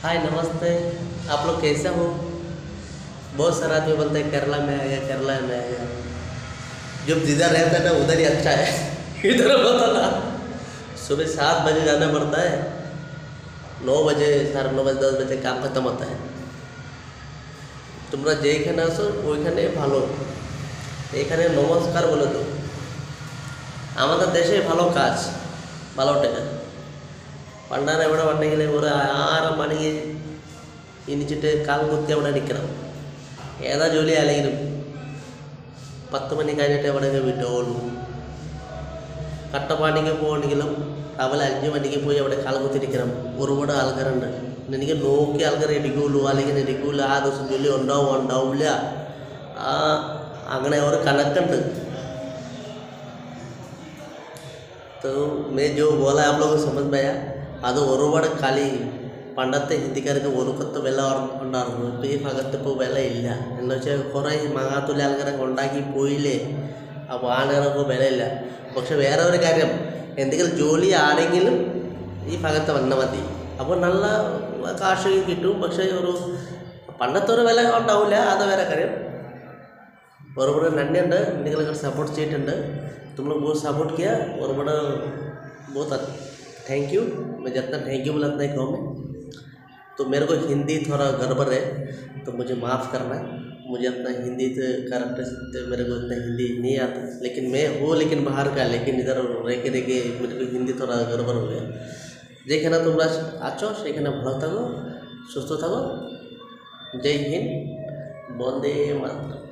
हाय नमस्ते। आप लोग कैसे हो? बहुत सारा आदमी बोलते हैं केरला में आ गया, केरला में आ गया। जब जिधर रहता है ना उधर ही अच्छा है। इधर होता ना सुबह 7 बजे जाना पड़ता है, 9 बजे 9:30 10 बजे काम खत्म होता है। তোমরা যেখানে আসো ওইখানে ভালো, এখানে নমস্কার বলে তো আমাদের দেশে ভালো কাজ ভালো টাকা പണ്ടാണ് എവിടെ വന്നെങ്കിൽ ഒരു 6 മണിക്ക് എണീച്ചിട്ട് കാൽ കുത്തി അവിടെ നിൽക്കണം. ഏതാ ജോലി അല്ലെങ്കിലും 10 മണി കഴിഞ്ഞിട്ട് എവിടെ വിട്ടോളൂ. കട്ടപ്പാടിക്ക് പോകണമെങ്കിലും രാവിലെ 5 മണിക്ക് പോയി അവിടെ കാൽ കുത്തിരിക്കണം. ഒരുപാട് ആൾക്കാരുണ്ട്. എനിക്ക് നോക്കി ആൾക്കാർ എടുക്കുള്ളൂ അല്ലെങ്കിൽ എടുക്കില്ല, ആ ദിവസം ജോലി ഉണ്ടാവില്ല, അങ്ങനെ ഒരു കണക്കുണ്ട്. तो मैं जो बोला आप लोगों को समझ में आया? അത് ഒരുപാട് കളി പണ്ടത്തെ ഹിന്ദിക്കാർക്ക് ഒരുക്കത്ത് വില ഉണ്ടായിരുന്നു. ഇപ്പോൾ ഈ ഭാഗത്ത് ഇപ്പോൾ വില ഇല്ല എന്ന് വെച്ചാൽ കുറേ മങ്ങാത്തുള്ള ആൾക്കാരൊക്കെ ഉണ്ടാക്കി പോയില്ലേ, അപ്പോൾ ആളുകൾക്ക് വിലയില്ല. പക്ഷെ വേറെ ഒരു കാര്യം, എന്തെങ്കിലും ജോലി ആണെങ്കിലും ഈ ഭാഗത്ത് വന്നാൽ മതി, അപ്പോൾ നല്ല കാശ് കിട്ടും. പക്ഷേ ഒരു പണ്ടത്തെ ഒരു വില ഉണ്ടാവില്ല, അത് വേറെ കാര്യം. ഒരുപാട് നന്ദിയുണ്ട്, നിങ്ങളൊക്കെ സപ്പോർട്ട് ചെയ്തിട്ടുണ്ട്. तुम लोग बहुत सपोर्ट किया और बड़ा बहुत थैंक यू. मैं जितना थैंक यू बोला उतना ही कहूँ मैं. तो मेरे को हिंदी थोड़ा गड़बड़ है तो मुझे माफ़ करना. मुझे अपना हिंदी करेक्ट मेरे को इतना हिंदी नहीं आता, लेकिन मैं हूँ लेकिन बाहर का, लेकिन इधर रह के मेरे को हिंदी थोड़ा गड़बड़ हो गया. যেখানে তোমরা আছো সেখানে ভালো থাকো, সুস্থ থাকো. জয় হিন্দ, বন্দে মাতরম.